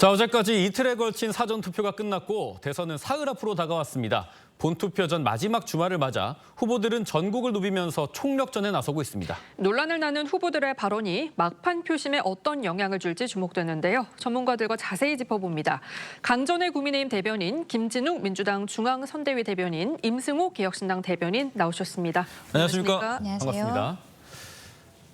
자, 어제까지 이틀에 걸친 사전투표가 끝났고 대선은 사흘 앞으로 다가왔습니다. 본투표 전 마지막 주말을 맞아 후보들은 전국을 누비면서 총력전에 나서고 있습니다. 논란을 나눈 후보들의 발언이 막판 표심에 어떤 영향을 줄지 주목되는데요. 전문가들과 자세히 짚어봅니다. 강전의 국민의힘 대변인, 김진욱 민주당 중앙선대위 대변인, 임승호 개혁신당 대변인 나오셨습니다. 안녕하십니까? 안녕하세요. 반갑습니다.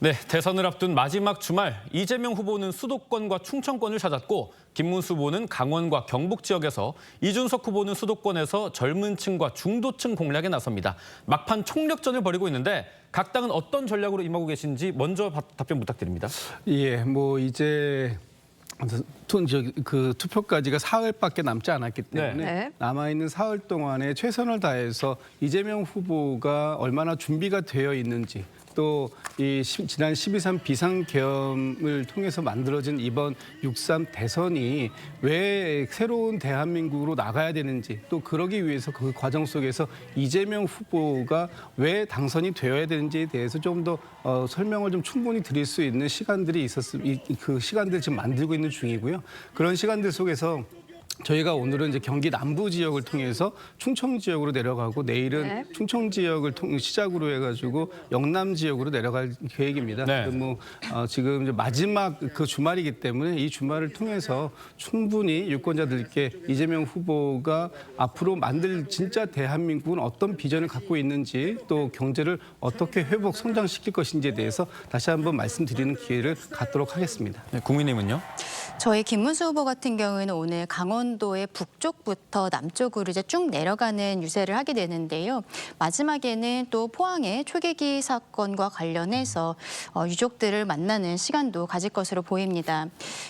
네, 대선을 앞둔 마지막 주말, 이재명 후보는 수도권과 충청권을 찾았고 김문수 후보는 강원과 경북 지역에서, 이준석 후보는 수도권에서 젊은 층과 중도층 공략에 나섭니다. 막판 총력전을 벌이고 있는데 각 당은 어떤 전략으로 임하고 계신지 먼저 답변 부탁드립니다. 예, 이제 그 투표까지가 사흘밖에 남지 않았기 때문에 네. 남아있는 사흘 동안에 최선을 다해서 이재명 후보가 얼마나 준비가 되어 있는지, 또 이 지난 12.3 비상계엄을 통해서 만들어진 이번 6.3 대선이 왜 새로운 대한민국으로 나가야 되는지, 또 그러기 위해서 그 과정 속에서 이재명 후보가 왜 당선이 되어야 되는지에 대해서 좀 더 설명을 좀 충분히 드릴 수 있는 시간들이 그 시간들 지금 만들고 있는 중이고요. 그런 시간들 속에서 저희가 오늘은 이제 경기 남부 지역을 통해서 충청 지역으로 내려가고, 내일은 네. 충청 지역을 시작으로 해가지고 영남 지역으로 내려갈 계획입니다. 네. 지금 이제 마지막 그 주말이기 때문에 이 주말을 통해서 충분히 유권자들께 이재명 후보가 앞으로 만들 진짜 대한민국은 어떤 비전을 갖고 있는지, 또 경제를 어떻게 회복 성장시킬 것인지에 대해서 다시 한번 말씀드리는 기회를 갖도록 하겠습니다. 네, 국민의힘은요? 저희 김문수 후보 같은 경우에는 오늘 강원도의 북쪽부터 남쪽으로 이제 쭉 내려가는 유세를 하게 되는데요. 마지막에는 또 포항의 초계기 사건과 관련해서 유족들을 만나는 시간도 가질 것으로 보입니다.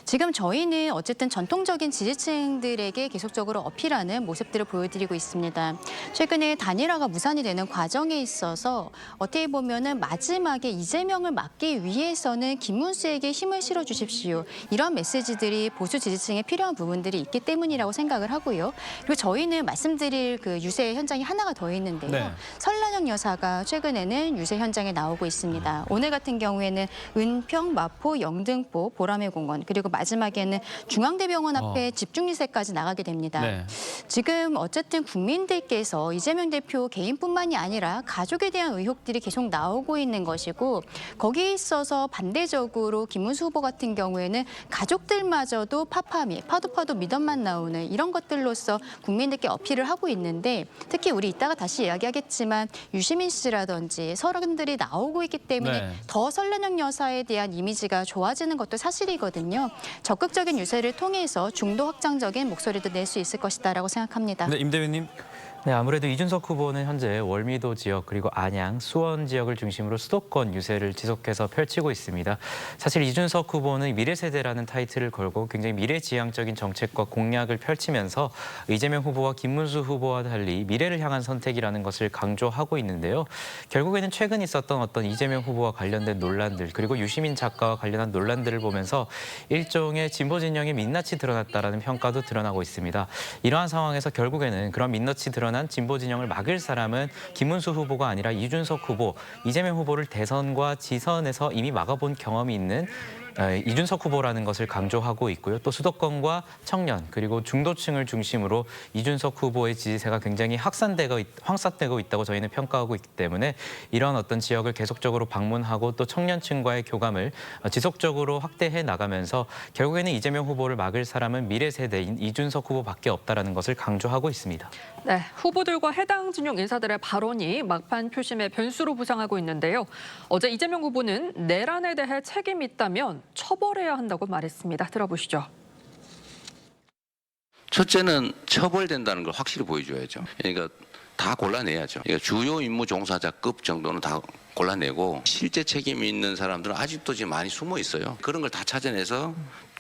지금 저희는 어쨌든 전통적인 지지층들에게 계속적으로 어필하는 모습들을 보여드리고 있습니다. 최근에 단일화가 무산이 되는 과정에 있어서 어떻게 보면은 마지막에 이재명을 막기 위해서는 김문수에게 힘을 실어 주십시오, 이런 메시지들이 보수 지지층에 필요한 부분들이 있기 때문이라고 생각을 하고요. 그리고 저희는 말씀드릴 그 유세 현장이 하나가 더 있는데요. 네. 설란영 여사가 최근에는 유세 현장에 나오고 있습니다. 오늘 같은 경우에는 은평, 마포, 영등포, 보라매 공원, 그리고 마지막에는 중앙대병원 앞에 집중 유세까지 나가게 됩니다. 네. 지금 어쨌든 국민들께서 이재명 대표 개인뿐만이 아니라 가족에 대한 의혹들이 계속 나오고 있는 것이고, 거기에 있어서 반대적으로 김문수 후보 같은 경우에는 가족들마저도 파파미, 파도 미덕만 나오는 이런 것들로서 국민들께 어필을 하고 있는데, 특히 우리 이따가 다시 이야기하겠지만 유시민 씨라든지 서른들이 나오고 있기 때문에 네. 더 설란영 여사에 대한 이미지가 좋아지는 것도 사실이거든요. 적극적인 유세를 통해서 중도 확장적인 목소리도 낼 수 있을 것이다라고 생각합니다. 네, 임 대변인. 네, 아무래도 이준석 후보는 현재 월미도 지역 그리고 안양, 수원 지역을 중심으로 수도권 유세를 지속해서 펼치고 있습니다. 사실 이준석 후보는 미래세대라는 타이틀을 걸고 굉장히 미래지향적인 정책과 공약을 펼치면서 이재명 후보와 김문수 후보와 달리 미래를 향한 선택이라는 것을 강조하고 있는데요. 결국에는 최근 있었던 어떤 이재명 후보와 관련된 논란들, 그리고 유시민 작가와 관련한 논란들을 보면서 일종의 진보 진영의 민낯이 드러났다라는 평가도 드러나고 있습니다. 이러한 상황에서 결국에는 그런 민낯이 드러난 진보 진영을 막을 사람은 김문수 후보가 아니라 이준석 후보, 이재명 후보를 대선과 지선에서 이미 막아본 경험이 있는 이준석 후보라는 것을 강조하고 있고요. 또 수도권과 청년 그리고 중도층을 중심으로 이준석 후보의 지지세가 굉장히 확산되고 있다고 저희는 평가하고 있기 때문에 이런 어떤 지역을 계속적으로 방문하고 또 청년층과의 교감을 지속적으로 확대해 나가면서 결국에는 이재명 후보를 막을 사람은 미래 세대인 이준석 후보밖에 없다라는 것을 강조하고 있습니다. 네, 후보들과 해당 진영 인사들의 발언이 막판 표심의 변수로 부상하고 있는데요. 어제 이재명 후보는 내란에 대해 책임이 있다면 처벌해야 한다고 말했습니다. 들어보시죠. 첫째는 처벌된다는 걸 확실히 보여줘야죠. 그러니까 다 골라내야죠. 그러니까 주요 임무 종사자급 정도는 다 골라내고, 실제 책임이 있는 사람들은 아직도 지금 많이 숨어 있어요. 그런 걸 다 찾아내서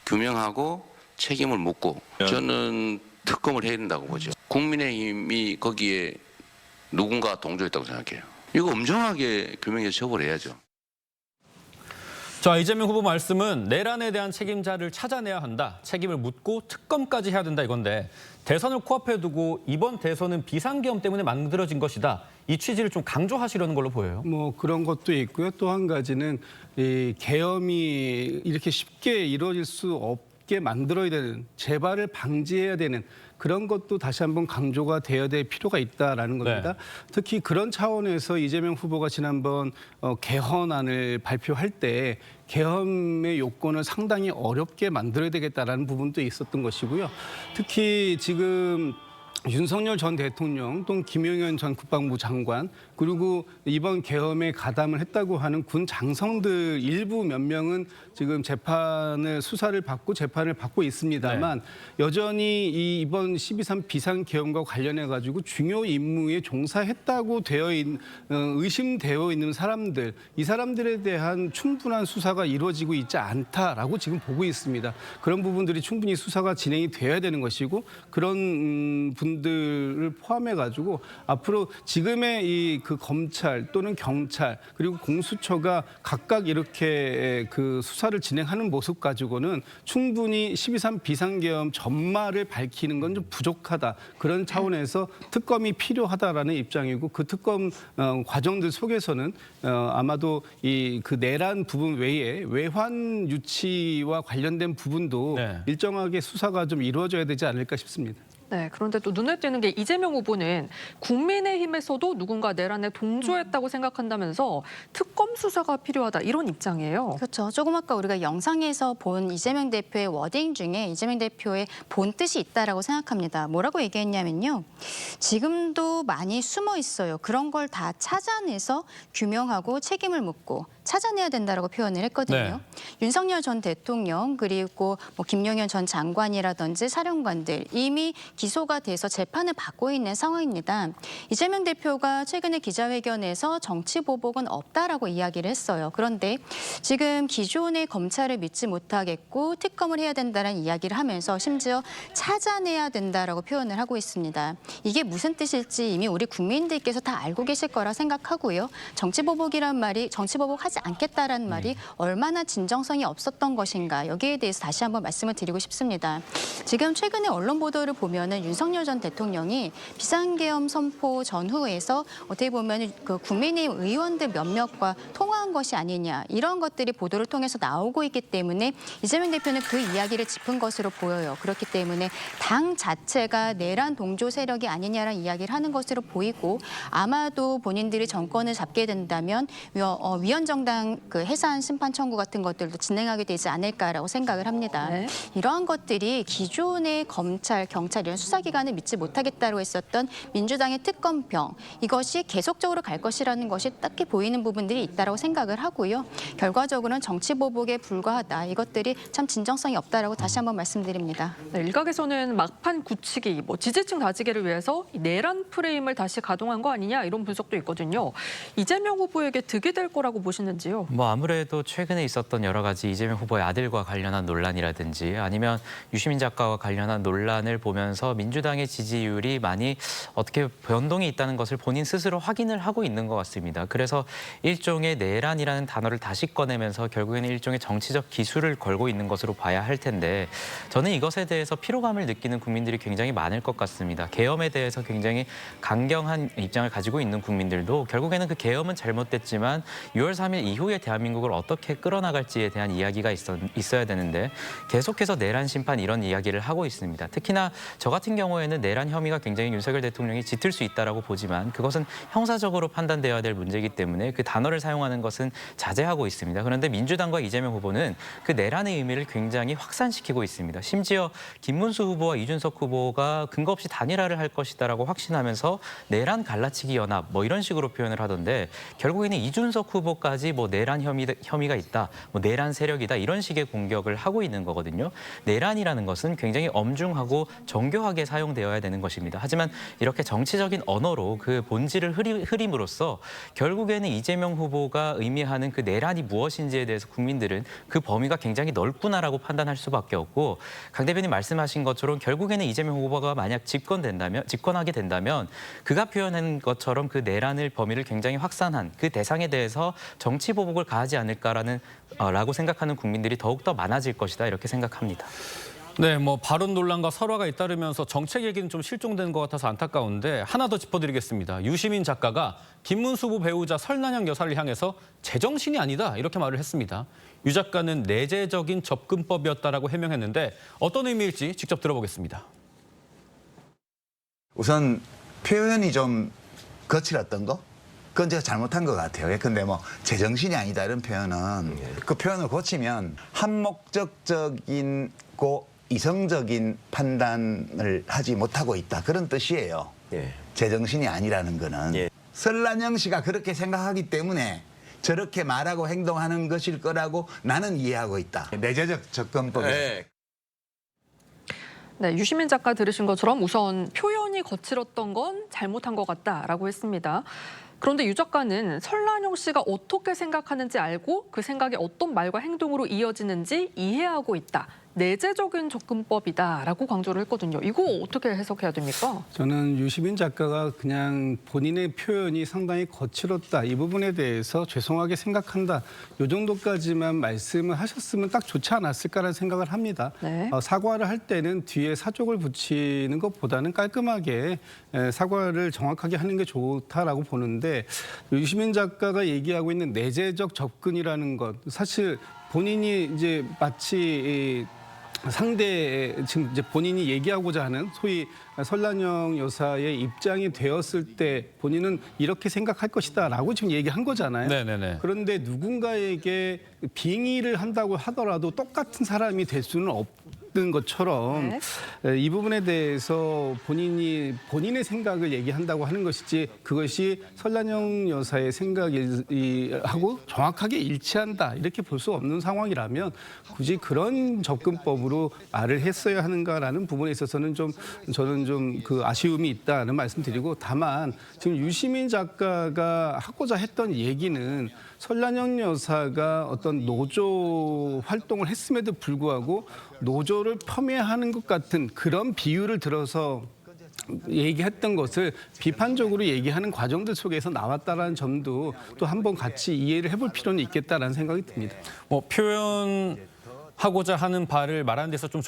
규명하고 책임을 묻고, 저는 특검을 해야 된다고 보죠. 국민의힘이 거기에 누군가 동조했다고 생각해요. 이거 엄정하게 규명해서 처벌해야죠. 자, 이재명 후보 말씀은 내란에 대한 책임자를 찾아내야 한다, 책임을 묻고 특검까지 해야 된다 이건데, 대선을 코앞에 두고 이번 대선은 비상계엄 때문에 만들어진 것이다, 이 취지를 좀 강조하시려는 걸로 보여요. 그런 것도 있고요. 또 한 가지는 이 계엄이 이렇게 쉽게 이루어질 수 없게 만들어야 되는, 재발을 방지해야 되는 그런 것도 다시 한번 강조가 되어야 될 필요가 있다라는 겁니다. 특히 그런 차원에서 이재명 후보가 지난번 개헌안을 발표할 때 개헌의 요건을 상당히 어렵게 만들어야 되겠다라는 부분도 있었던 것이고요. 특히 지금 윤석열 전 대통령 또는 김용현 전 국방부 장관 그리고 이번 계엄에 가담을 했다고 하는 군 장성들 일부 몇 명은 지금 수사를 받고 재판을 받고 있습니다만 여전히 이번 12.3 비상계엄과 관련해 가지고 중요 임무에 종사했다고 의심되어 있는 사람들, 이 사람들에 대한 충분한 수사가 이루어지고 있지 않다라고 지금 보고 있습니다. 그런 부분들이 충분히 수사가 진행이 되어야 되는 것이고 그런 분들을 포함해 가지고 앞으로 지금의 그 검찰 또는 경찰 그리고 공수처가 각각 이렇게 그 수사를 진행하는 모습 가지고는 충분히 12.3 비상계엄 전말을 밝히는 건 좀 부족하다. 그런 차원에서 특검이 필요하다라는 입장이고 그 특검 과정들 속에서는 아마도 그 내란 부분 외에 외환 유치와 관련된 부분도 일정하게 수사가 좀 이루어져야 되지 않을까 싶습니다. 네, 그런데 또 눈에 띄는 게 이재명 후보는 국민의힘에서도 누군가 내란에 동조했다고 생각한다면서 특검 수사가 필요하다 이런 입장이에요. 그렇죠. 조금 아까 우리가 영상에서 본 이재명 대표의 워딩 중에 이재명 대표의 본 뜻이 있다라고 생각합니다. 뭐라고 얘기했냐면요. 지금도 많이 숨어 있어요. 그런 걸 다 찾아내서 규명하고 책임을 묻고 찾아내야 된다라고 표현을 했거든요. 윤석열 전 대통령 그리고 김용현 전 장관이라든지 사령관들 이미 기소가 돼서 재판을 받고 있는 상황입니다. 이재명 대표가 최근에 기자회견에서 정치 보복은 없다라고 이야기를 했어요. 그런데 지금 기존의 검찰을 믿지 못하겠고 특검을 해야 된다는 이야기를 하면서 심지어 찾아내야 된다라고 표현을 하고 있습니다. 이게 무슨 뜻일지 이미 우리 국민들께서 다 알고 계실 거라 생각하고요. 정치 보복이란 말이 정치 보복하지 않겠다라는 말이 얼마나 진정성이 없었던 것인가 여기에 대해서 다시 한번 말씀을 드리고 싶습니다. 지금 최근에 언론 보도를 보면은 윤석열 전 대통령이 비상계엄 선포 전후에서 어떻게 보면 그 국민의힘 의원들 몇몇과 통화한 것이 아니냐 이런 것들이 보도를 통해서 나오고 있기 때문에 이재명 대표는 그 이야기를 짚은 것으로 보여요. 그렇기 때문에 당 자체가 내란 동조 세력이 아니냐라는 이야기를 하는 것으로 보이고 아마도 본인들이 정권을 잡게 된다면 위헌정당 그 해산 심판 청구 같은 것들도 진행하게 되지 않을까라고 생각을 합니다. 이러한 것들이 기존의 검찰, 경찰 이런 수사기관을 믿지 못하겠다고 했었던 민주당의 특검병 이것이 계속적으로 갈 것이라는 것이 딱히 보이는 부분들이 있다고 생각을 하고요. 결과적으로는 정치 보복에 불과하다. 이것들이 참 진정성이 없다라고 다시 한번 말씀드립니다. 네, 일각에서는 막판 굳히기, 지지층 다지기를 위해서 내란 프레임을 다시 가동한 거 아니냐 이런 분석도 있거든요. 이재명 후보에게 득이 될 거라고 보시는지요? 아무래도 최근에 있었던 여러 가지 이재명 후보의 아들과 관련한 논란이라든지 아니면 유시민 작가와 관련한 논란을 보면서 민주당의 지지율이 많이 어떻게 변동이 있다는 것을 본인 스스로 확인을 하고 있는 것 같습니다. 그래서 일종의 내란이라는 단어를 다시 꺼내면서 결국에는 일종의 정치적 기술을 걸고 있는 것으로 봐야 할 텐데 저는 이것에 대해서 피로감을 느끼는 국민들이 굉장히 많을 것 같습니다. 계엄에 대해서 굉장히 강경한 입장을 가지고 있는 국민들도 결국에는 그 계엄은 잘못됐지만 6월 3일 이후에 대한민국을 어떻게 끌어나갈지에 대한 이야기가 있어야 되는데 계속해서 내란 심판 이런 이야기를 하고 있습니다. 특히나 저 같은 경우에는 내란 혐의가 굉장히 윤석열 대통령이 짙을 수 있다라고 보지만 그것은 형사적으로 판단되어야 될 문제이기 때문에 그 단어를 사용하는 것은 자제하고 있습니다. 그런데 민주당과 이재명 후보는 그 내란의 의미를 굉장히 확산시키고 있습니다. 심지어 김문수 후보와 이준석 후보가 근거 없이 단일화를 할 것이다라고 확신하면서 내란 갈라치기 연합 이런 식으로 표현을 하던데 결국에는 이준석 후보까지 내란 혐의가 있다, 내란 세력이다 이런 식의 공격을 하고 있는 거거든요. 내란이라는 것은 굉장히 엄중하고 정교하게 사용되어야 되는 것입니다. 하지만 이렇게 정치적인 언어로 그 본질을 흐림으로써 결국에는 이재명 후보가 의미하는 그 내란이 무엇인지에 대해서 국민들은 그 범위가 굉장히 넓구나라고 판단할 수밖에 없고 강 대변인 말씀하신 것처럼 결국에는 이재명 후보가 만약 집권하게 된다면 그가 표현한 것처럼 그 내란의 범위를 굉장히 확산한 그 대상에 대해서 정치 보복을 가하지 않을까라고 생각하는 국민들이 더욱더 많아질 것이다 이렇게 생각합니다. 네, 발언 논란과 설화가 잇따르면서 정책 얘기는 좀 실종된 것 같아서 안타까운데 하나 더 짚어드리겠습니다. 유시민 작가가 김문수 후보 배우자 설난영 여사를 향해서 제정신이 아니다 이렇게 말을 했습니다. 유 작가는 내재적인 접근법이었다라고 해명했는데 어떤 의미일지 직접 들어보겠습니다. 우선 표현이 좀 거칠었던 거? 그건 제가 잘못한 것 같아요. 근데 제정신이 아니다 이런 표현은 그 표현을 고치면 한목적적인 이성적인 판단을 하지 못하고 있다 그런 뜻이에요. 제정신이 아니라는 거는 설난영 씨가 그렇게 생각하기 때문에 저렇게 말하고 행동하는 것일 거라고 나는 이해하고 있다. 내재적 접근법이. 네, 유시민 작가 들으신 것처럼 우선 표현이 거칠었던 건 잘못한 것 같다라고 했습니다. 그런데 유 작가는 설난영 씨가 어떻게 생각하는지 알고 그 생각이 어떤 말과 행동으로 이어지는지 이해하고 있다. 내재적인 접근법이다라고 강조를 했거든요. 이거 어떻게 해석해야 됩니까? 저는 유시민 작가가 그냥 본인의 표현이 상당히 거칠었다. 이 부분에 대해서 죄송하게 생각한다. 이 정도까지만 말씀을 하셨으면 딱 좋지 않았을까라는 생각을 합니다. 네. 사과를 할 때는 뒤에 사족을 붙이는 것보다는 깔끔하게 사과를 정확하게 하는 게 좋다라고 보는데 유시민 작가가 얘기하고 있는 내재적 접근이라는 것 사실 본인이 이제 마치 지금 이제 본인이 얘기하고자 하는 소위 설난영 여사의 입장이 되었을 때 본인은 이렇게 생각할 것이다라고 지금 얘기한 거잖아요. 네네네. 그런데 누군가에게 빙의를 한다고 하더라도 똑같은 사람이 될 수는 없는 것처럼 이 부분에 대해서 본인의 생각을 얘기한다고 하는 것이지 그것이 설난영 여사의 생각하고 정확하게 일치한다 이렇게 볼 수 없는 상황이라면 굳이 그런 접근법으로 말을 했어야 하는가라는 부분에 있어서는 저는 좀 그 아쉬움이 있다는 말씀드리고 다만 지금 유시민 작가가 하고자 했던 얘기는 설난영 여사가 어떤 노조 활동을 했음에도 불구하고 노조를 폄훼하는 것 같은 그런 비유를 들어서 얘기했던 것을 비판적으로 얘기하는 과정들 속에서 나왔다는 점도 또 한번 같이 이해를 해볼 필요는 있겠다라는 생각이 듭니다. 표현하고자 하는 바를 말하는 데서 좀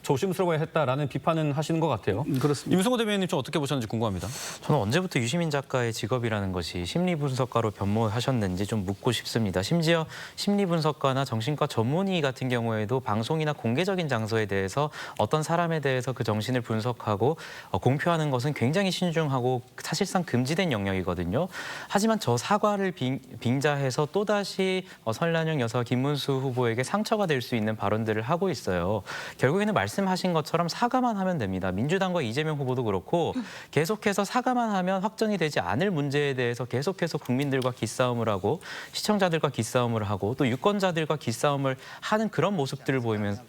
조심스러워야 했다라는 비판은 하시는 것 같아요. 그렇습니다. 임승호 대변인님 좀 어떻게 보셨는지 궁금합니다. 저는 언제부터 유시민 작가의 직업이라는 것이 심리분석가로 변모하셨는지 좀 묻고 싶습니다. 심지어 심리분석가나 정신과 전문의 같은 경우에도 방송이나 공개적인 장소에 대해서 어떤 사람에 대해서 그 정신을 분석하고 공표하는 것은 굉장히 신중하고 사실상 금지된 영역이거든요. 하지만 저 사과를 빙자해서 또다시 설난영 여사와 김문수 후보에게 상처가 될 수 있는 발언들을 하고 있어요. 결국에는 말씀하신 것처럼 사과만 하면 됩니다. 민주당과 이재명 후보도 그렇고 계속해서 사과만 하면 확정이 되지 않을 문제에 대해서 계속해서 국민들과 기싸움을 하고 시청자들과 기싸움을 하고 또 유권자들과 기싸움을 하는 그런 모습들을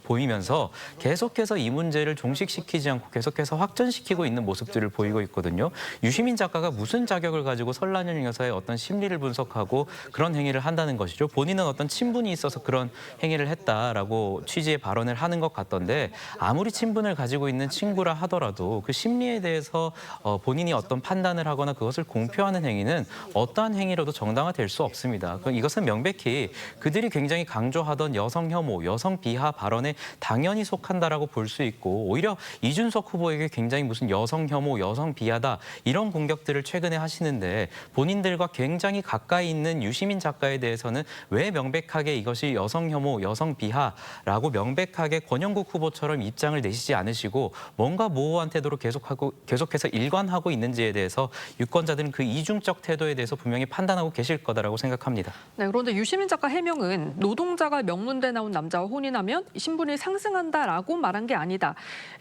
보이면서 계속해서 이 문제를 종식시키지 않고 계속해서 확전시키고 있는 모습들을 보이고 있거든요. 유시민 작가가 무슨 자격을 가지고 설난영 여사의 어떤 심리를 분석하고 그런 행위를 한다는 것이죠. 본인은 어떤 친분이 있어서 그런 행위를 했다라고 취지의 발언을 하는 것 같던데 아무리 친분을 가지고 있는 친구라 하더라도 그 심리에 대해서 본인이 어떤 판단을 하거나 그것을 공표하는 행위는 어떠한 행위로도 정당화될 수 없습니다. 이것은 명백히 그들이 굉장히 강조하던 여성 혐오, 여성 비하 발언에 당연히 속한다라고 볼 수 있고 오히려 이준석 후보에게 굉장히 무슨 여성 혐오, 여성 비하다 이런 공격들을 최근에 하시는데 본인들과 굉장히 가까이 있는 유시민 작가에 대해서는 왜 명백하게 이것이 여성 혐오, 여성 비하라고 명백하게 권영국 후보처럼 입장을 내시지 않으시고 뭔가 모호한 태도로 계속해서 일관하고 있는지에 대해서 유권자들은 그 이중적 태도에 대해서 분명히 판단하고 계실 거다라고 생각합니다. 네, 그런데 유시민 작가 해명은 노동자가 명문대 나온 남자와 혼인하면 신분이 상승한다라고 말한 게 아니다.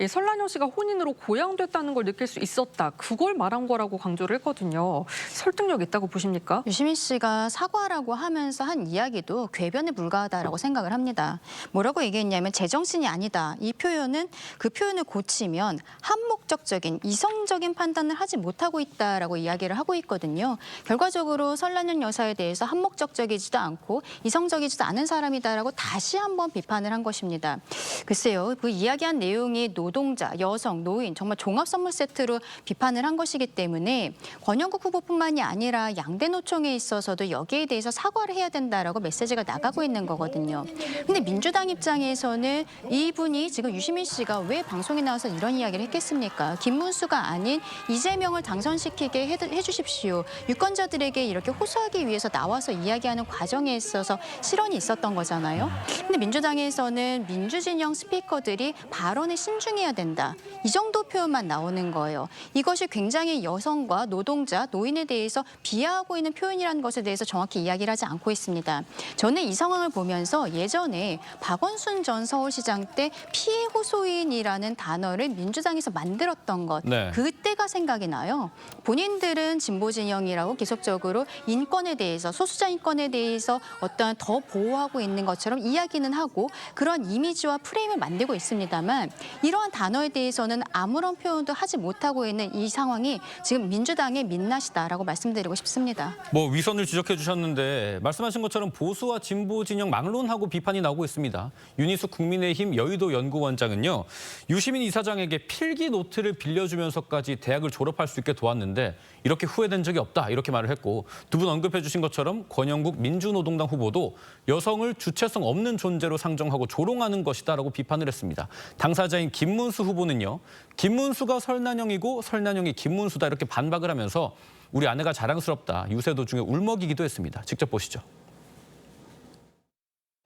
설난영 씨가 혼인으로 고양됐다는 걸 느낄 수 있었다. 그걸 말한 거라고 강조를 했거든요. 설득력 있다고 보십니까? 유시민 씨가 사과라고 하면서 한 이야기도 궤변에 불과하다라고 생각을 합니다. 뭐라고 얘기했냐면 제정신이 아니다. 이 표현은 그 표현을 고치면 한목적적인 이성적인 판단을 하지 못하고 있다라고 이야기를 하고 있거든요. 결과적으로 설난영 여사에 대해서 한목적이지도 않고 이성적이지도 않은 사람이다라고 다시 한번 비판을 한 것입니다. 글쎄요. 그 이야기한 내용이 노동자, 여성, 노인 정말 종합 선물 세트로 비판을 한 것이기 때문에 권영국 후보뿐만이 아니라 양대 노총에 있어서도 여기에 대해서 사과를 해야 된다라고 메시지가 나가고 있는 거거든요. 근데 민주당 입장에서는 이분이 지금 유시민 씨가 왜 방송에 나와서 이런 이야기를 했겠습니까? 김문수가 아닌 이재명을 당선시키게 해주십시오. 유권자들에게 이렇게 호소하기 위해서 나와서 이야기하는 과정에 있어서 실언이 있었던 거잖아요. 근데 민주당에서는 민주진영 스피커들이 발언에 신중해야 된다. 이 정도 표현만 나오는 거예요. 이것이 굉장히 여성과 노동자, 노인에 대해서 비하하고 있는 표현이라는 것에 대해서 정확히 이야기를 하지 않고 있습니다. 저는 이 상황을 보면서 예전에 박원순 전 서울시장 때 피해 호소인이라는 단어를 민주당에서 만들었던 것, 네. 그때가 생각이 나요. 본인들은 진보 진영이라고 계속적으로 인권에 대해서, 소수자 인권에 대해서 어떤 더 보호하고 있는 것처럼 이야기는 하고 그런 이미지와 프레임을 만들고 있습니다만 이러한 단어에 대해서는 아무런 표현도 하지 못하고 있는 이 상황이 지금 민주당의 민낯이다라고 말씀드리고 싶습니다. 뭐 위선을 지적해 주셨는데 말씀하신 것처럼 보수와 진보 진영 막론하고 비판이 나오고 있습니다. 윤희숙 국민의힘 여의도 연구원장은요. 유시민 이사장에게 필기 노트를 빌려주면서까지 대학을 졸업할 수 있게 도왔는데 이렇게 후회된 적이 없다 이렇게 말을 했고 두 분 언급해 주신 것처럼 권영국 민주노동당 후보도 여성을 주체성 없는 존재로 상정하고 조롱하는 것이다라고 비판을 했습니다. 당사자인 김문수 후보는요. 김문수가 설난영이고 설난영이 김문수다 이렇게 반박을 하면서 우리 아내가 자랑스럽다. 유세 도중에 울먹이기도 했습니다. 직접 보시죠.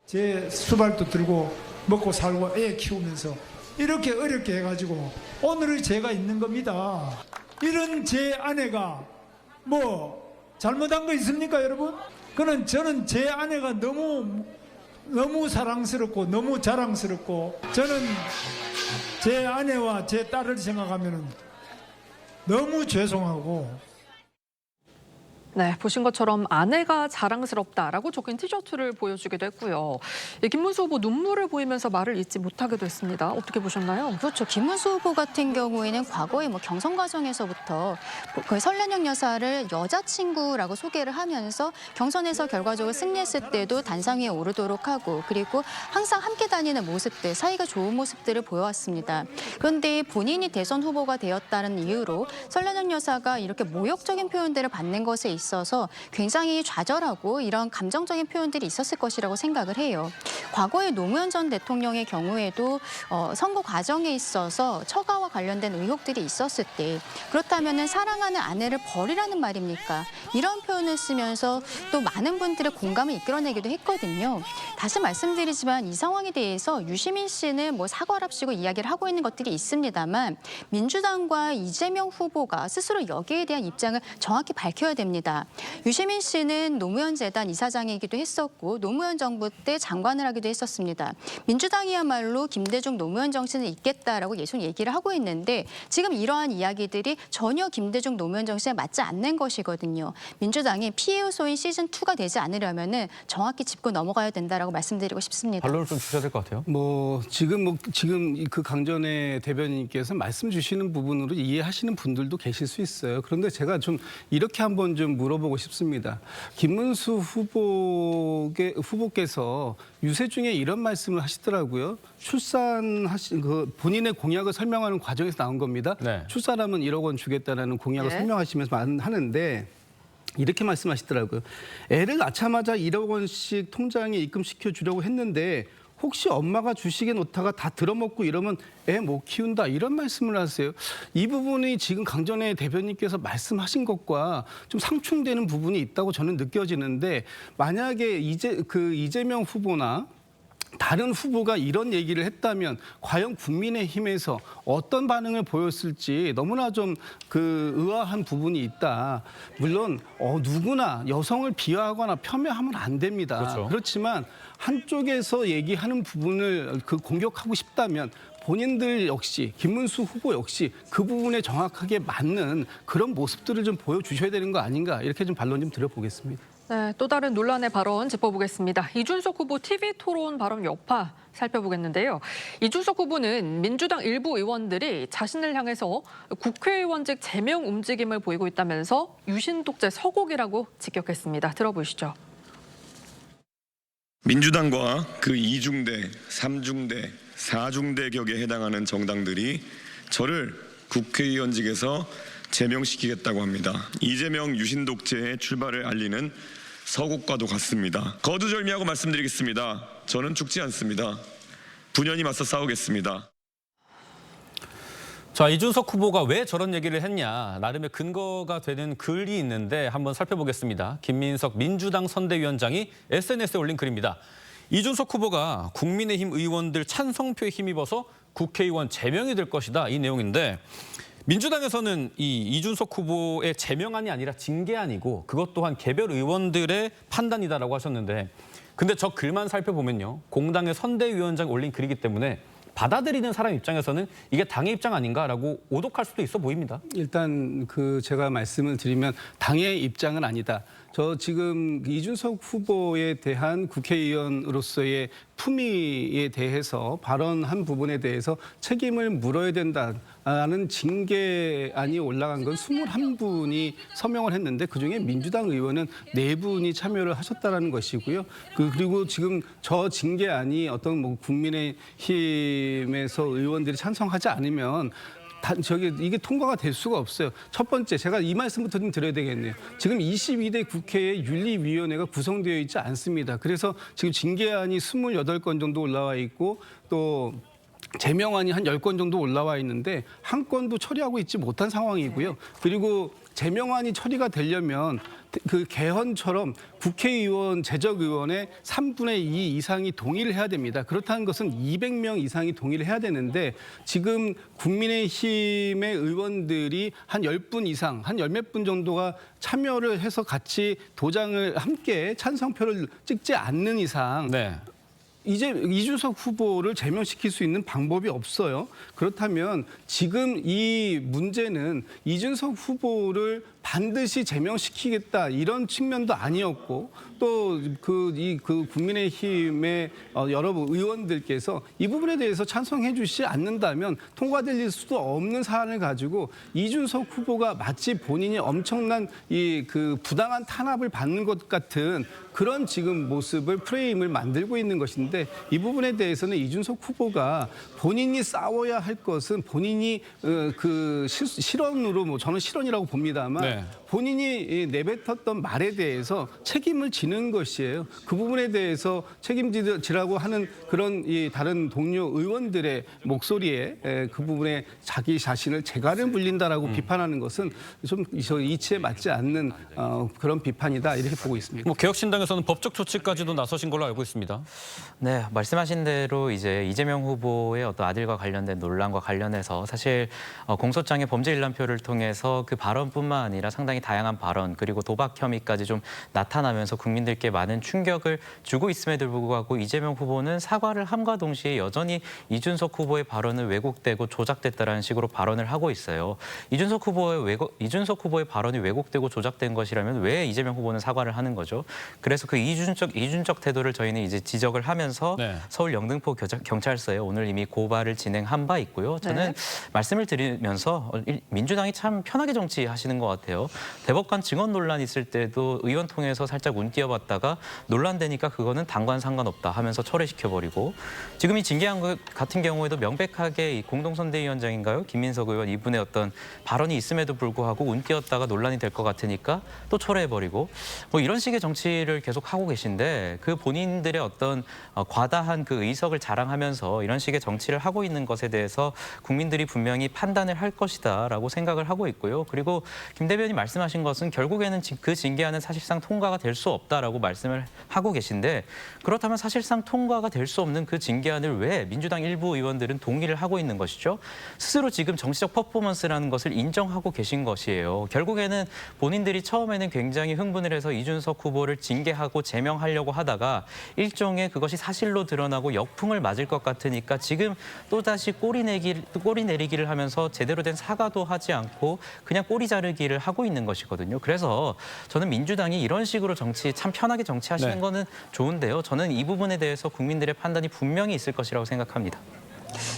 제 수발도 들고 먹고 살고 애 키우면서 이렇게 어렵게 해가지고 오늘의 제가 있는 겁니다. 이런 제 아내가 뭐 잘못한 거 있습니까, 여러분? 그는 저는 제 아내가 너무 사랑스럽고 너무 자랑스럽고 저는 제 아내와 제 딸을 생각하면은 너무 죄송하고. 네, 보신 것처럼 아내가 자랑스럽다라고 적힌 티셔츠를 보여주기도 했고요. 김문수 후보 눈물을 보이면서 말을 잇지 못하기도 했습니다. 어떻게 보셨나요? 그렇죠. 김문수 후보 같은 경우에는 과거에 뭐 경선 과정에서부터 그 설난영 여사를 여자친구라고 소개를 하면서 경선에서 결과적으로 승리했을 때도 단상 위에 오르도록 하고 그리고 항상 함께 다니는 모습들, 사이가 좋은 모습들을 보여왔습니다. 그런데 본인이 대선 후보가 되었다는 이유로 설난영 여사가 이렇게 모욕적인 표현들을 받는 것에 있어서 굉장히 좌절하고 이런 감정적인 표현들이 있었을 것이라고 생각을 해요. 과거에 노무현 전 대통령의 경우에도 선거 과정에 있어서 처가와 관련된 의혹들이 있었을 때 그렇다면 사랑하는 아내를 버리라는 말입니까? 이런 표현을 쓰면서 또 많은 분들의 공감을 이끌어내기도 했거든요. 다시 말씀드리지만 이 상황에 대해서 유시민 씨는 뭐 사과랍시고 이야기를 하고 있는 것들이 있습니다만 민주당과 이재명 후보가 스스로 여기에 대한 입장을 정확히 밝혀야 됩니다. 유시민 씨는 노무현 재단 이사장이기도 했었고 노무현 정부 때 장관을 하기도 했었습니다. 민주당이야말로 김대중 노무현 정신을 잇겠다라고 계속 얘기를 하고 있는데 지금 이러한 이야기들이 전혀 김대중 노무현 정신에 맞지 않는 것이거든요. 민주당이 피해 요소인 시즌2가 되지 않으려면 정확히 짚고 넘어가야 된다라고 말씀드리고 싶습니다. 반론을 좀 주셔야 될 것 같아요. 지금 그 강전의 대변인께서 말씀 주시는 부분으로 이해하시는 분들도 계실 수 있어요. 그런데 제가 좀 이렇게 한번 좀 물어보고 싶습니다. 김문수 후보께서 유세 중에 이런 말씀을 하시더라고요. 본인의 공약을 설명하는 과정에서 나온 겁니다. 네. 출산하면 1억 원 주겠다라는 공약을 네. 설명하시면서 하는데 이렇게 말씀하시더라고요. 애를 낳자마자 1억 원씩 통장에 입금시켜 주려고 했는데 혹시 엄마가 주식에 놓다가 다 들어먹고 이러면 애 못 키운다 이런 말씀을 하세요. 이 부분이 지금 강전의 대변인께서 말씀하신 것과 좀 상충되는 부분이 있다고 저는 느껴지는데 만약에 이재명 후보나 다른 후보가 이런 얘기를 했다면 과연 국민의힘에서 어떤 반응을 보였을지 너무나 좀 의아한 부분이 있다. 물론 누구나 여성을 비하하거나 폄훼하면 안 됩니다. 그렇죠. 그렇지만 한쪽에서 얘기하는 부분을 공격하고 싶다면 본인들 역시 김문수 후보 역시 그 부분에 정확하게 맞는 그런 모습들을 좀 보여주셔야 되는 거 아닌가 이렇게 좀 반론 좀 드려보겠습니다. 네, 또 다른 논란의 발언 짚어보겠습니다. 이준석 후보 TV 토론 발언 여파 살펴보겠는데요. 이준석 후보는 민주당 일부 의원들이 자신을 향해서 국회의원직 제명 움직임을 보이고 있다면서 유신 독재 서곡이라고 직격했습니다. 들어보시죠. 민주당과 그 2중대, 3중대, 4중대 격에 해당하는 정당들이 저를 국회의원직에서 제명시키겠다고 합니다. 이재명 유신 독재의 출발을 알리는 서국과도 같습니다. 거두절미하고 말씀드리겠습니다. 저는 죽지 않습니다. 분연히 맞서 싸우겠습니다. 자, 이준석 후보가 왜 저런 얘기를 했냐, 나름의 근거가 되는 글이 있는데 한번 살펴보겠습니다. 김민석 민주당 선대위원장이 SNS에 올린 글입니다. 이준석 후보가 국민의힘 의원들 찬성표에 힘입어서 국회의원 제명이 될 것이다, 이 내용인데, 민주당에서는 이 이준석 후보의 제명안이 아니라 징계안이고 그것 또한 개별 의원들의 판단이다라고 하셨는데, 근데 저 글만 살펴보면요, 공당의 선대위원장이 올린 글이기 때문에 받아들이는 사람 입장에서는 이게 당의 입장 아닌가라고 오독할 수도 있어 보입니다. 일단 제가 말씀을 드리면 당의 입장은 아니다. 저 지금 이준석 후보에 대한 국회의원으로서의 품위에 대해서 발언한 부분에 대해서 책임을 물어야 된다는 징계안이 올라간 건 21분이 서명을 했는데 그중에 민주당 의원은 4분이 참여를 하셨다는 것이고요. 그리고 지금 저 징계안이 어떤 국민의힘에서 의원들이 찬성하지 않으면 이게 통과가 될 수가 없어요. 첫 번째, 제가 이 말씀부터 좀 드려야 되겠네요. 지금 22대 국회에 윤리위원회가 구성되어 있지 않습니다. 그래서 지금 징계안이 28건 정도 올라와 있고 또 제명안이 한 10건 정도 올라와 있는데 한 건도 처리하고 있지 못한 상황이고요. 그리고 제명안이 처리가 되려면 그 개헌처럼 국회의원, 재적의원의 3분의 2 이상이 동의를 해야 됩니다. 그렇다는 것은 200명 이상이 동의를 해야 되는데 지금 국민의힘의 의원들이 한 10분 이상, 한 열 몇 분 정도가 참여를 해서 같이 도장을 함께 찬성표를 찍지 않는 이상 네. 이제 이준석 후보를 제명시킬 수 있는 방법이 없어요. 그렇다면 지금 이 문제는 이준석 후보를 반드시 제명시키겠다 이런 측면도 아니었고 또 국민의힘의 여러 의원들께서 이 부분에 대해서 찬성해 주시지 않는다면 통과될 수도 없는 사안을 가지고 이준석 후보가 마치 본인이 엄청난 부당한 탄압을 받는 것 같은 그런 지금 모습을 프레임을 만들고 있는 것인데 이 부분에 대해서는 이준석 후보가 본인이 싸워야 할 것은 본인이 실언으로 저는 실언이라고 봅니다만 네. 본인이 내뱉었던 말에 대해서 책임을 지는 것이에요. 그 부분에 대해서 책임지라고 하는 그런 다른 동료 의원들의 목소리에 그 부분에 자기 자신을 재갈을 물린다라고 비판하는 것은 좀 이치에 맞지 않는 그런 비판이다 이렇게 보고 있습니다. 개혁신당에서는 법적 조치까지도 나서신 걸로 알고 있습니다. 네, 말씀하신 대로 이제 이재명 후보의 어떤 아들과 관련된 논란과 관련해서 사실 공소장의 범죄 일람표를 통해서 그 발언뿐만 아니라 상당히 다양한 발언 그리고 도박 혐의까지 좀 나타나면서 국민들께 많은 충격을 주고 있음에도 불구하고 이재명 후보는 사과를 함과 동시에 여전히 이준석 후보의 발언은 왜곡되고 조작됐다라는 식으로 발언을 하고 있어요. 이준석 후보의 발언이 왜곡되고 조작된 것이라면 왜 이재명 후보는 사과를 하는 거죠? 그래서 그 이준적 태도를 저희는 이제 지적을 하면서 네. 서울 영등포 경찰서에 오늘 이미 고발을 진행한 바 있고요. 저는 말씀을 드리면서 민주당이 참 편하게 정치하시는 것 같아요. 대법관 증언 논란 있을 때도 의원 통해서 살짝 운 띄어봤다가 논란되니까 그거는 당과는 상관없다 하면서 철회시켜버리고 지금 이 징계안 같은 경우에도 명백하게 공동선대위원장인가요? 김민석 의원 이분의 어떤 발언이 있음에도 불구하고 운 띄었다가 논란이 될 것 같으니까 또 철회해버리고 뭐 이런 식의 정치를 계속 하고 계신데 그 본인들의 어떤 과다한 그 의석을 자랑하면서 이런 식의 정치를 하고 있는 것에 대해서 국민들이 분명히 판단을 할 것이다라고 생각을 하고 있고요. 그리고 김 대변인 말씀하신 것은 결국에는 그 징계안은 사실상 통과가 될 수 없다라고 말씀을 하고 계신데 그렇다면 사실상 통과가 될 수 없는 그 징계안을 왜 민주당 일부 의원들은 동의를 하고 있는 것이죠? 스스로 지금 정치적 퍼포먼스라는 것을 인정하고 계신 것이에요. 결국에는 본인들이 처음에는 굉장히 흥분을 해서 이준석 후보를 징계하고 제명하려고 하다가 일종의 그것이 사실로 드러나고 역풍을 맞을 것 같으니까 지금 또다시 꼬리 내리기를 하면서 제대로 된 사과도 하지 않고 그냥 꼬리 자르기를 하고 있는 것이거든요. 그래서 저는 민주당이 이런 식으로 정치 참 편하게 정치하시는 네. 거는 좋은데요. 저는 이 부분에 대해서 국민들의 판단이 분명히 있을 것이라고 생각합니다.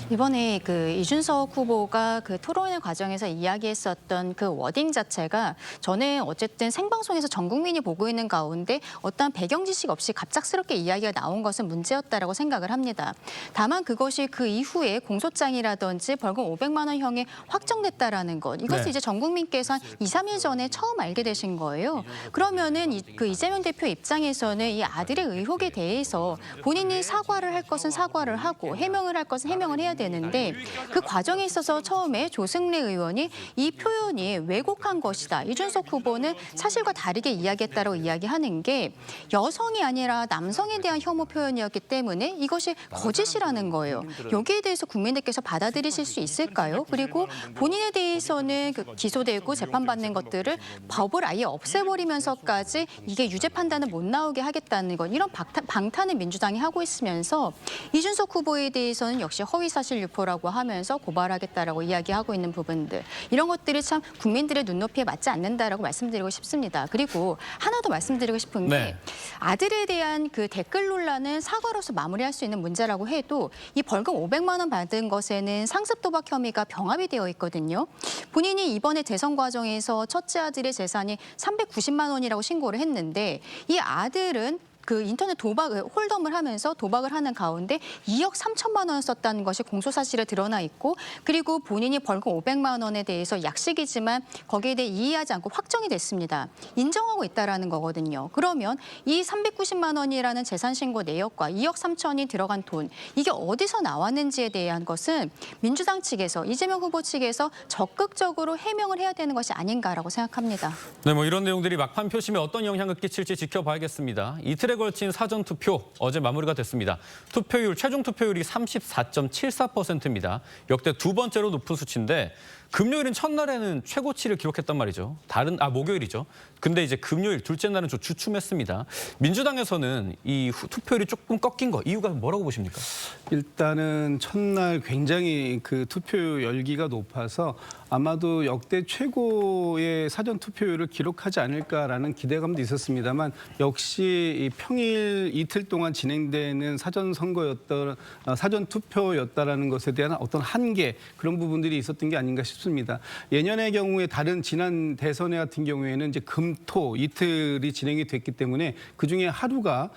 이번에 그 이준석 후보가 그 토론회 과정에서 이야기했었던 그 워딩 자체가 저는 어쨌든 생방송에서 전 국민이 보고 있는 가운데 어떠한 배경 지식 없이 갑작스럽게 이야기가 나온 것은 문제였다라고 생각을 합니다. 다만 그것이 그 이후에 공소장이라든지 벌금 500만 원형이 확정됐다라는 것, 이것을 네. 이제 전 국민께서 한 2, 3일 전에 처음 알게 되신 거예요. 그러면은 그 이재명 대표 입장에서는 이 아들의 의혹에 대해서 본인이 사과를 할 것은 사과를 하고 해명을 할 것은 해명을 해야 되는데 그 과정에 있어서 처음에 조승래 의원이 이 표현이 왜곡한 것이다. 이준석 후보는 사실과 다르게 이야기했다고 이야기하는 게 여성이 아니라 남성에 대한 혐오 표현이었기 때문에 이것이 거짓이라는 거예요. 여기에 대해서 국민들께서 받아들이실 수 있을까요? 그리고 본인에 대해서는 그 기소되고 재판받는 것들을 법을 아예 없애버리면서까지 이게 유죄 판단을 못 나오게 하겠다는 것, 이런 방탄을 민주당이 하고 있으면서 이준석 후보에 대해서는 역시 허위사실 유포라고 하면서 고발하겠다라고 이야기하고 있는 부분들, 이런 것들이 참 국민들의 눈높이에 맞지 않는다라고 말씀드리고 싶습니다. 그리고 하나 더 말씀드리고 싶은 게 네. 아들에 대한 그 댓글 논란은 사과로서 마무리할 수 있는 문제라고 해도 이 벌금 500만 원 받은 것에는 상습 도박 혐의가 병합이 되어 있거든요. 본인이 이번에 대선 과정에서 첫째 아들의 재산이 390만 원이라고 신고를 했는데 이 아들은 그 인터넷 홀덤을 하면서 도박을 하는 가운데 2억 3천만 원을 썼다는 것이 공소사실에 드러나 있고, 그리고 본인이 벌금 500만 원에 대해서 약식이지만 거기에 대해 이의하지 않고 확정이 됐습니다. 인정하고 있다라는 거거든요. 그러면 이 390만 원이라는 재산 신고 내역과 2억 3천이 들어간 돈, 이게 어디서 나왔는지에 대한 것은 민주당 측에서, 이재명 후보 측에서 적극적으로 해명을 해야 되는 것이 아닌가라고 생각합니다. 네, 뭐 이런 내용들이 막판 표심에 어떤 영향을 끼칠지 지켜봐야겠습니다. 이틀에 걸친 사전투표 어제 마무리가 됐습니다. 투표율, 최종 투표율이 34.74%입니다. 역대 두 번째로 높은 수치인데 금요일은 첫날에는 최고치를 기록했단 말이죠. 목요일이죠. 근데 이제 금요일 둘째 날은 좀 주춤했습니다. 민주당에서는 이 투표율이 조금 꺾인 거 이유가 뭐라고 보십니까? 일단은 첫날 굉장히 그 투표 열기가 높아서 아마도 역대 최고의 사전 투표율을 기록하지 않을까라는 기대감도 있었습니다만 역시 이 평일 이틀 동안 진행되는 사전 선거였던 사전 투표였다라는 것에 대한 어떤 한계, 그런 부분들이 있었던 게 아닌가 싶습니다. 예년의 경우에 다른 지난 대선회 같은 경우에는 이제 금, 토 이틀이 진행이 됐기 때문에 그중에 하루가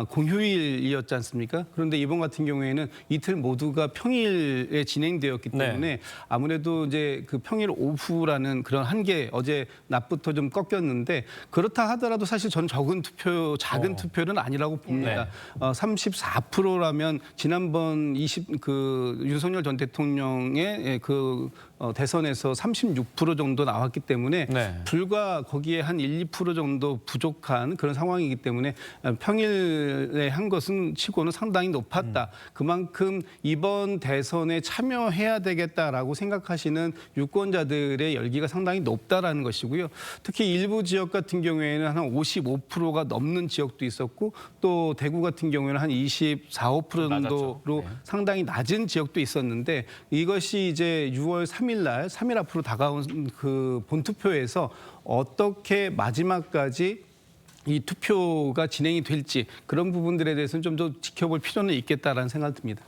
공휴일이었지 않습니까? 그런데 이번 같은 경우에는 이틀 모두가 평일에 진행되었기 때문에 네. 아무래도 이제 그 평일 오후라는 그런 한계, 어제 낮부터 좀 꺾였는데, 그렇다 하더라도 사실 전 작은 투표는 아니라고 봅니다. 네. 34%라면 지난번 윤석열 전 대통령의 대선에서 36% 정도 나왔기 때문에 네. 불과 거기에 한 1, 2% 정도 부족한 그런 상황이기 때문에 평일에 한 것은 치고는 상당히 높았다. 그만큼 이번 대선에 참여해야 되겠다라고 생각하시는 유권자들의 열기가 상당히 높다라는 것이고요. 특히 일부 지역 같은 경우에는 한 55%가 넘는 지역도 있었고, 또 대구 같은 경우에는 한 24, 5% 정도로 네. 상당히 낮은 지역도 있었는데, 이것이 이제 6월 3일 앞으로 다가온 그 본투표에서 어떻게 마지막까지 이 투표가 진행이 될지, 그런 부분들에 대해서는 좀 더 지켜볼 필요는 있겠다라는 생각이 듭니다.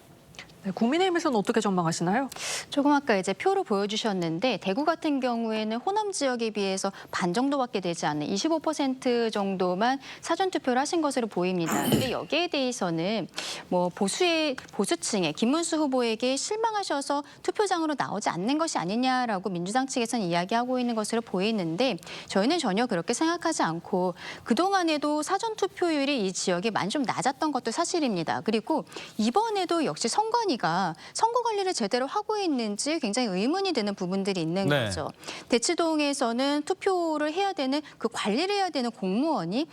네, 국민의힘에서는 어떻게 전망하시나요? 조금 아까 이제 표로 보여주셨는데 대구 같은 경우에는 호남 지역에 비해서 반 정도밖에 되지 않는 25% 정도만 사전 투표를 하신 것으로 보입니다. 근데 여기에 대해서는 뭐 보수층의 김문수 후보에게 실망하셔서 투표장으로 나오지 않는 것이 아니냐라고 민주당 측에서는 이야기하고 있는 것으로 보이는데, 저희는 전혀 그렇게 생각하지 않고 그동안에도 사전 투표율이 이 지역에 많이 좀 낮았던 것도 사실입니다. 그리고 이번에도 역시 선관위가 선거 관리를 제대로 하고 있는지 굉장히 의문이 드는 부분들이 있는 네. 거죠. 대치동에서는 투표를 해야 되는, 그 관리를 해야 되는 공무원이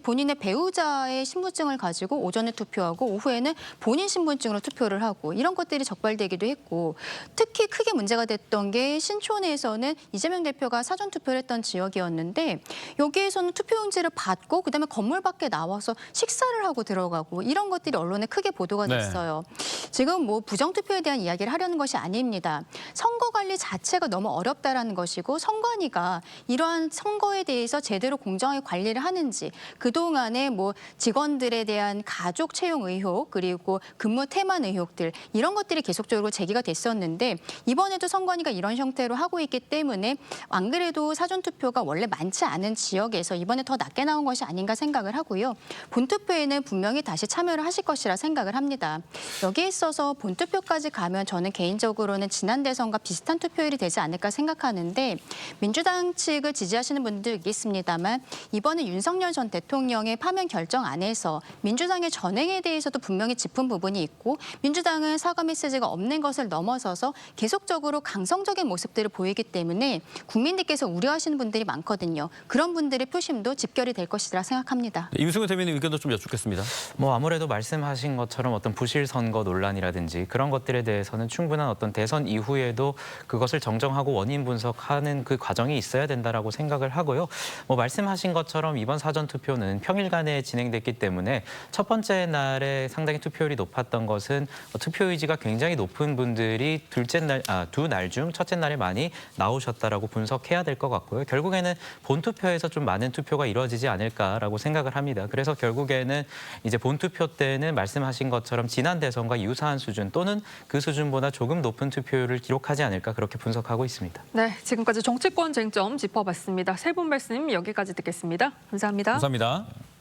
본인의 배우자의 신분증을 가지고 오전에 투표하고 오후에는 본인 신분증으로 투표를 하고, 이런 것들이 적발되기도 했고, 특히 크게 문제가 됐던 게 신촌에서는 이재명 대표가 사전 투표를 했던 지역이었는데 여기에서는 투표용지를 받고 그다음에 건물 밖에 나와서 식사를 하고 들어가고, 이런 것들이 언론에 크게 보도가 네. 됐어요. 지금 지금 뭐 부정투표에 대한 이야기를 하려는 것이 아닙니다. 선거 관리 자체가 너무 어렵다라는 것이고 선관위가 이러한 선거에 대해서 제대로 공정하게 관리를 하는지 그동안에 뭐 직원들에 대한 가족 채용 의혹 그리고 근무 태만 의혹들 이런 것들이 계속적으로 제기가 됐었는데 이번에도 선관위가 이런 형태로 하고 있기 때문에 안 그래도 사전투표가 원래 많지 않은 지역에서 이번에 더 낮게 나온 것이 아닌가 생각을 하고요. 본투표에는 분명히 다시 참여를 하실 것이라 생각을 합니다. 여기에 있어서 본투표까지 가면 저는 개인적으로는 지난 대선과 비슷한 투표율이 되지 않을까 생각하는데 민주당 측을 지지하시는 분들 있겠습니다만 이번에 윤석열 전 대통령의 파면 결정 안에서 민주당의 전행에 대해서도 분명히 짚은 부분이 있고 민주당은 사과 메시지가 없는 것을 넘어서서 계속적으로 강성적인 모습들을 보이기 때문에 국민들께서 우려하시는 분들이 많거든요. 그런 분들의 표심도 집결이 될 것이라 생각합니다. 임승훈 대변인 의견도 좀 여쭙겠습니다. 뭐 아무래도 말씀하신 것처럼 어떤 부실 선거 논란이라든지 그런 것들에 대해서는 충분한 어떤 대선 이후에도 그것을 정정하고 원인 분석하는 그 과정이 있어야 된다라고 생각을 하고요. 뭐 말씀하신 것처럼 이번 사전 투표는 평일간에 진행됐기 때문에 첫 번째 날에 상당히 투표율이 높았던 것은 투표 의지가 굉장히 높은 분들이 두 날 중 첫째 날에 많이 나오셨다라고 분석해야 될 것 같고요. 결국에는 본투표에서 좀 많은 투표가 이루어지지 않을까라고 생각을 합니다. 그래서 결국에는 이제 본투표 때는 말씀하신 것처럼 지난 대선과 유사한 수준 또는 그 수준보다 조금 높은 투표율을 기록하지 않을까 그렇게 분석하고 있습니다. 네, 지금까지 정치권 쟁점 짚어봤습니다. 세 분 말씀 여기까지 듣겠습니다. 감사합니다. 감사합니다.